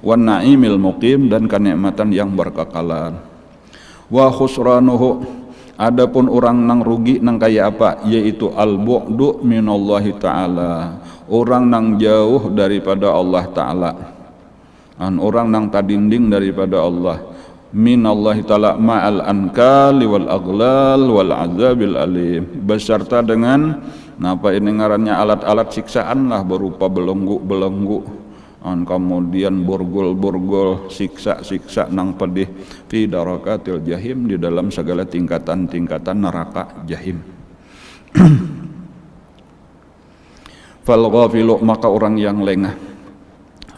Wan na'imil muqim, dan kenikmatan yang berkekalan. Wa khusranuhu, Adapun orang nang rugi nang kaya apa, yaitu al-bu'du minallahi ta'ala, orang nang jauh daripada Allah Ta'ala, orang nang tadinding daripada Allah, minallahi ta'ala ma'al ankali wal aghlal wal azabil alim, beserta dengan napa ini ngarannya alat-alat siksaan lah, berupa belenggu kemudian borgol siksa nang pedih, fi darakatil jahim, di dalam segala tingkatan-tingkatan neraka jahim. Fal ghafilu, maka orang yang lengah,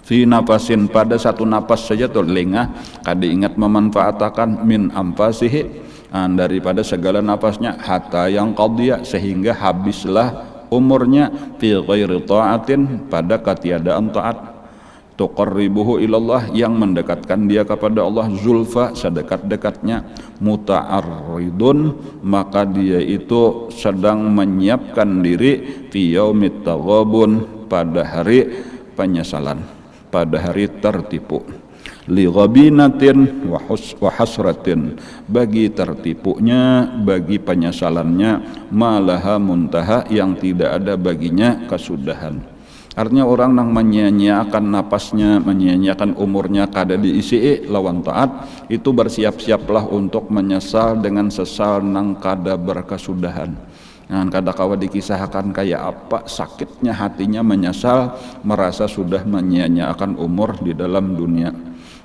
fi nafasin, pada satu napas saja tuh lengah, kada ingat memanfaatkan min anfasihi, daripada segala napasnya, hatta yang qadhiya, sehingga habislah umurnya, fi ghairi ta'atin, pada ketiadaan taat, tuqarribuhu ilallah, yang mendekatkan dia kepada Allah, zulfa, sedekat-dekatnya, muta'arridun, maka dia itu sedang menyiapkan diri, fi yaumit taghabun, pada hari penyesalan, pada hari tertipu, li ghabinatin wa hasratin, bagi tertipunya, bagi penyesalannya, malaha muntaha, yang tidak ada baginya kesudahan. Artinya orang nang menyia-nyiakan napasnya, menyia-nyiakan umurnya kada diisi lawan taat, itu bersiap-siaplah untuk menyesal dengan sesal nang kada berkesudahan. Kada kawa dikisahkan kayak apa sakitnya hatinya menyesal, merasa sudah menyia-nyiakan umur di dalam dunia.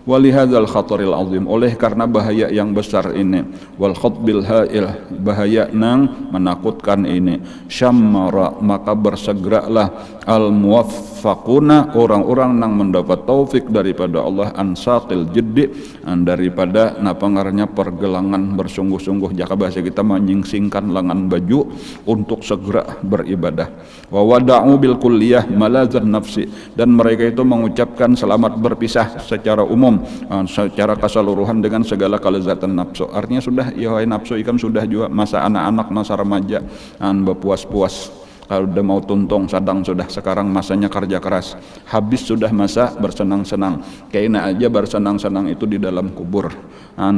Walihadzal khataril azim, oleh karena bahaya yang besar ini, wal khatbil ha'il, bahaya nang menakutkan ini, syammara, maka bersegeralah al muwaffaquna, orang-orang nang mendapat taufik daripada Allah, ansaqil jiddi, daripada napangarnya pergelangan bersungguh-sungguh, jaka bahasa kita menyingsingkan lengan baju untuk segera beribadah. Wa wada'u bil kulliyah malazan nafsi, dan mereka itu mengucapkan selamat berpisah secara umum, secara keseluruhan dengan segala kelezatan nafsu. Artinya sudah, ya nafsu ikan sudah juga masa anak-anak, masa remaja, berpuas-puas, kalau udah mau tuntung sadang sudah, sekarang masanya kerja keras, habis sudah masa bersenang-senang, kayaknya aja bersenang-senang itu di dalam kubur,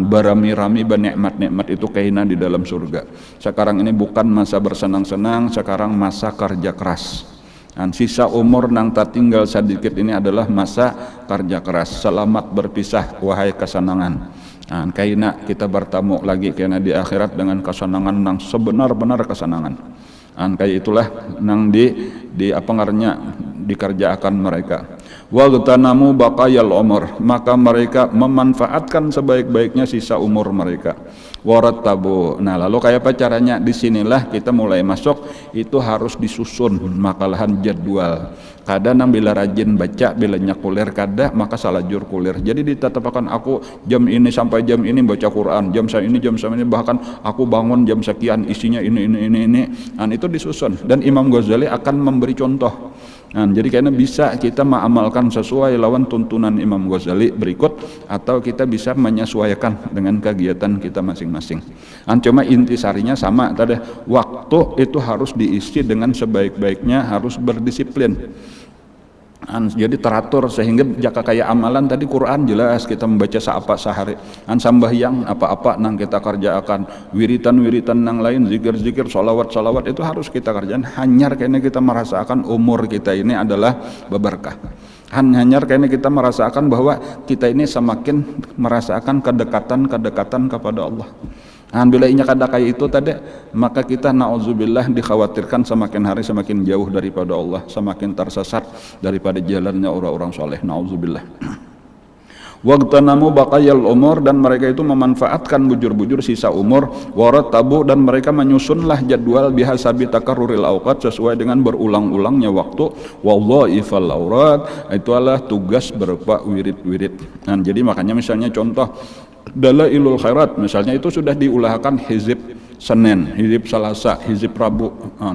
barami-rami bernikmat-nikmat itu kayaknya di dalam surga. Sekarang ini bukan masa bersenang-senang, sekarang masa kerja keras. Sisa umur nang tak tinggal sedikit ini adalah masa kerja keras. Selamat berpisah wahai kesenangan. Kaina kita bertemu lagi kena di akhirat dengan kesenangan nang sebenar-benar kesenangan. Kayak itulah nang di apa ngarnya dikerjakan mereka. Wagtanamu baqayal umur, maka mereka memanfaatkan sebaik-baiknya sisa umur mereka. Warattabu, nah lalu kayak apa caranya? Disinilah kita mulai masuk, itu harus disusun makalahan jadwal. Kadang bila rajin baca, bila nyakulir kada, maka salah jur kulir. Jadi ditetapkan aku jam ini sampai jam ini baca Quran, jam ini bahkan aku bangun jam sekian isinya ini. Itu disusun, dan Imam Ghazali akan memberi contoh. Jadi karena bisa kita mengamalkan sesuai lawan tuntunan Imam Ghazali berikut, atau kita bisa menyesuaikan dengan kegiatan kita masing-masing. Cuma intisarinya sama tadi, waktu itu harus diisi dengan sebaik-baiknya, harus berdisiplin. Jadi teratur, sehingga jaka kayak amalan tadi Quran jelas kita membaca seapa sehari, sambahyang apa-apa nang kita kerjakan, wiritan nang lain, zikir salawat itu harus kita kerjakan. Hanyar kayaknya kita merasakan umur kita ini adalah berberkah. Hanyar kayaknya kita merasakan bahwa kita ini semakin merasakan kedekatan kepada Allah. Bila inya kada kayak itu tadi, maka kita na'udzubillah dikhawatirkan semakin hari semakin jauh daripada Allah, semakin tersesat daripada jalannya orang-orang soleh. Na'udzubillah. Wagtanamu baqayal umur, dan mereka itu memanfaatkan bujur-bujur sisa umur. Warattabu, dan mereka menyusunlah jadwal bihasabi takarruril awqat, sesuai dengan berulang-ulangnya waktu. Wallaifal aurat, itu adalah tugas berupa wirid-wirid. Jadi makanya misalnya contoh Dalailul Khairat misalnya, itu sudah diulahkan hizib Senin, hizib Selasa, hizib Rabu.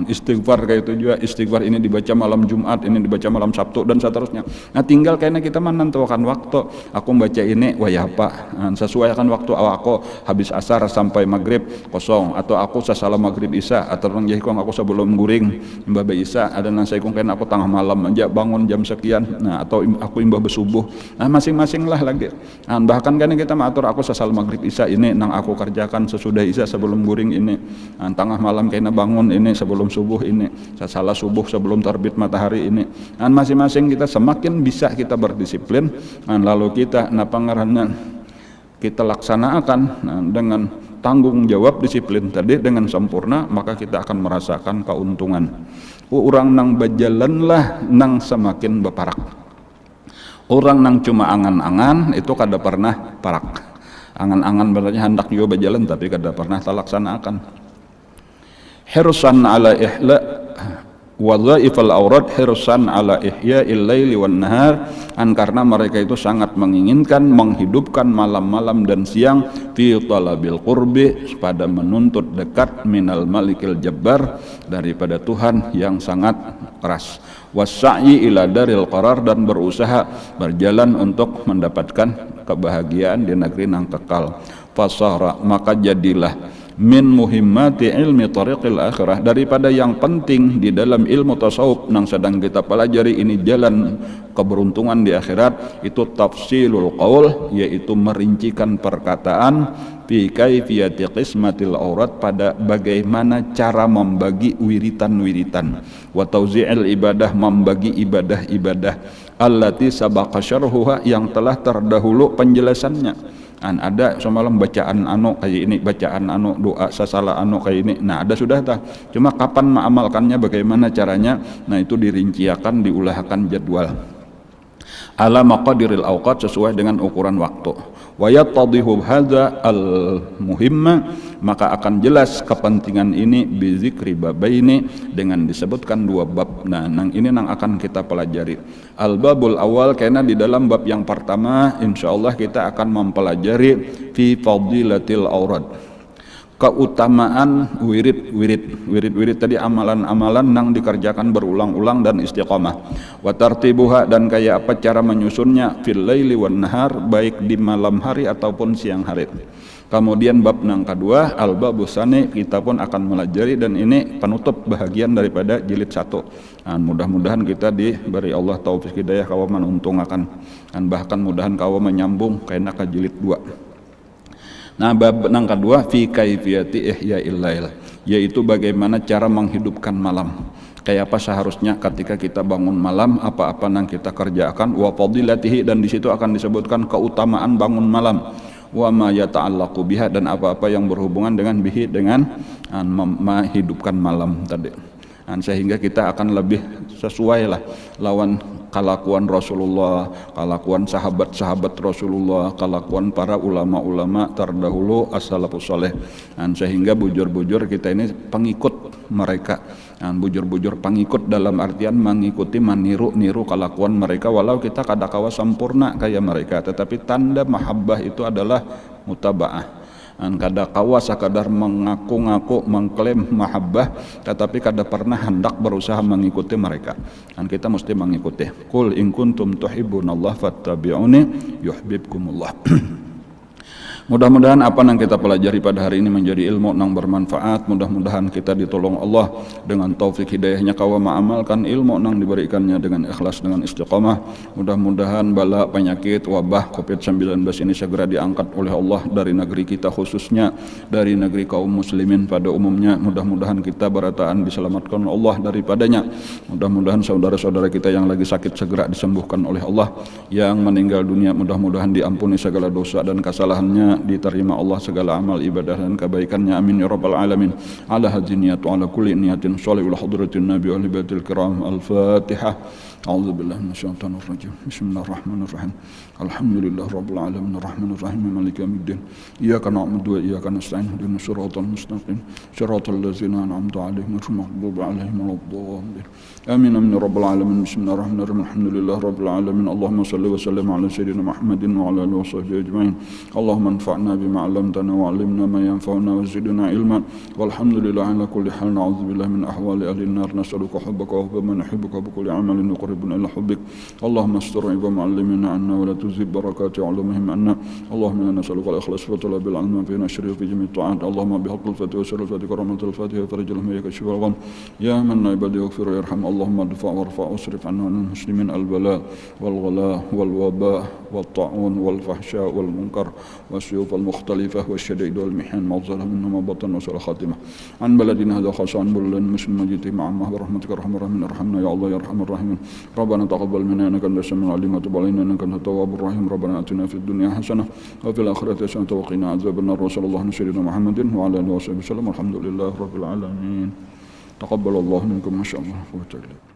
Istighfar kayak itu juga, istighfar ini dibaca malam Jumat, ini dibaca malam Sabtu dan seterusnya. Nah tinggal kayaknya kita menentukan waktu. Aku baca ini waya apa, sesuaikan waktu aku habis asar sampai maghrib kosong, atau aku sasalah maghrib isya, atau orang jahikong aku sebelum guring imbah isya, ada nasi kong kayaknya aku tengah malam aja bangun jam sekian, nah atau aku imbah bersubuh. Nah masing-masing lah lagi. Nah, bahkan kan kita mengatur aku sasalah maghrib isya ini nang aku kerjakan sesudah isya sebelum guring ini, tengah malam kayaknya bangun ini sebelum subuh ini, salah subuh sebelum terbit matahari ini. Dan masing-masing kita semakin bisa kita berdisiplin, lalu kita ngaranna kita laksanakan dengan tanggung jawab disiplin tadi dengan sempurna, maka kita akan merasakan keuntungan. Orang nang berjalan lah nang semakin berparak. Orang nang cuma angan-angan itu kada pernah parak. Angan-angan berarti hendak juga berjalan tapi kada pernah terlaksanakan. Hirsan ala ihla wadhaifal awrad hirsan ala ihya'il laili wan nahar, karena mereka itu sangat menginginkan menghidupkan malam-malam dan siang fi talabil qurbi, pada menuntut dekat minal malikil jabbar, daripada Tuhan yang sangat keras, wassa'i ila daril qarar, dan berusaha berjalan untuk mendapatkan kebahagiaan di negeri nang kekal. Fasara, maka jadilah min muhimmati ilmi tariqil akhirah, daripada yang penting di dalam ilmu tasawuf nang sedang kita pelajari ini, jalan keberuntungan di akhirat, itu tafsilul qaul, yaitu merincikan perkataan, fi kaifiyati qismatil aurat, pada bagaimana cara membagi wiritan-wiritan, wa tauzi'il ibadah, membagi ibadah-ibadah, allati sabaqa syarhuha, yang telah terdahulu penjelasannya. Ada semalam bacaan kayak ini, bacaan doa sasalah kayak ini, nah ada sudah tah, cuma kapan mengamalkannya, bagaimana caranya, nah itu dirinciakan, diulahkan jadwal ala maqadiril awqat, sesuai dengan ukuran waktu. Wa yattadhihu hadza al muhimma, maka akan jelas kepentingan ini bi dzikri babaini, dengan disebutkan dua bab. Nah nang ini nang akan kita pelajari. Al babul awal, karena di dalam bab yang pertama insyaallah kita akan mempelajari fi fadilatil aurad, keutamaan wirid tadi, amalan-amalan yang dikerjakan berulang-ulang dan istiqamah. Wa tartibuha, dan kayak apa cara menyusunnya, fil laili wan nahar, baik di malam hari ataupun siang hari. Kemudian bab yang kedua, al babusani, kita pun akan melajari, dan ini penutup bahagian daripada jilid 1. Mudah-mudahan kita diberi Allah taufik hidayah kawa menuntungakan, dan bahkan mudahan kawa menyambung karena ke jilid 2. Nah bab yang kedua, fi kaifiyati ihya'il lail, yaitu bagaimana cara menghidupkan malam. Kayak apa seharusnya ketika kita bangun malam, apa-apa yang kita kerjakan, wa fadilatihi, dan di situ akan disebutkan keutamaan bangun malam, wa ma yata'allaqu biha, dan apa-apa yang berhubungan dengan bihi, dengan menghidupkan malam tadi. Sehingga kita akan lebih sesuai lah lawan kelakuan Rasulullah, kelakuan sahabat-sahabat Rasulullah, kelakuan para ulama-ulama terdahulu as-salafus saleh. Sehingga bujur-bujur kita ini pengikut mereka, bujur-bujur pengikut dalam artian mengikuti, meniru kelakuan mereka, walau kita kadakawa sempurna kayak mereka, tetapi tanda mahabbah itu adalah mutaba'ah. Kada kawa sekadar mengaku-ngaku mengklaim mahabbah, tetapi kada pernah hendak berusaha mengikuti mereka. Dan kita mesti mengikuti. Qul in kuntum tuhibbunallah fattabi'uni yuhibbukumullah. Mudah-mudahan apa yang kita pelajari pada hari ini menjadi ilmu yang bermanfaat. Mudah-mudahan kita ditolong Allah dengan taufik hidayahnya kawa mengamalkan ilmu yang diberikannya dengan ikhlas, dengan istiqamah. Mudah-mudahan bala penyakit wabah COVID-19 ini segera diangkat oleh Allah dari negeri kita, khususnya dari negeri kaum muslimin pada umumnya. Mudah-mudahan kita berataan diselamatkan Allah daripadanya. Mudah-mudahan saudara-saudara kita yang lagi sakit segera disembuhkan oleh Allah. Yang meninggal dunia mudah-mudahan diampuni segala dosa dan kesalahannya, diterima Allah segala amal ibadah dan kebaikannya, amin ya rabbal alamin. Ala hadzi niyatu ala kulli niyatin shalihul hadratin nabi wa alihi kiram. Al-Fatihah. أعوذ بالله من الشيطان الرجيم بسم الله الرحمن الرحيم الحمد لله رب العالمين الرحمن الرحيم مالك يوم الدين إياك نعبد وإياك نستعين اهدنا الصراط المستقيم صراط الذين أنعمت عليهم غير المغضوب عليهم ولا الضالين آمين آمين رب العالمين بسم الله الرحمن الرحيم الحمد لله رب العالمين اللهم صل وسلم على سيدنا محمد وعلى آله وصحبه أجمعين اللهم انفعنا بما علمتنا وعلمنا ما ينفعنا وزدنا علما والحمد لله على كل حال نعوذ بالله من أحوال أهل النار نسألك حبك وحب من يحبك بكل عمل يقربنا إلى حبك اللهم استر عيب معلمنا عنا ولا تزيد بركات علومهم عنا اللهم إنا نسألك الإخلاص في طلب العلم في نشره في جميع الطاعات اللهم بحق الفاتحة وسر الفاتحة كرامة الفاتحة فرج لهم إياك الشفاء والغم يا من عباده يغفر ويرحم اللهم ادفع وارفع واصرف عنا عن المسلمين البلاء والغلاء والوباء والطاعون والفحشاء والمنكر والسيوف المختلفة والشدائد والمحن ما ظهر منه ما بطن وسوء الخاتمة عن بلدنا هذا خاصة عن بلد المسلم مجيته مع الله برحمتك ارحم الراحمين ارحمنا يا الله يا ارحم الراحمين ربنا تقبل منا انك انت السميع العليم وتب علينا انك انت التواب الرحيم ربنا اتنا في الدنيا حسنة وفي الآخرة حسنة وقنا عذاب النار وصلى الله على سيدنا محمد وعلى آله وصحبه وسلم والحمد لله رب العالمين تقبل الله منكم ما شاء الله.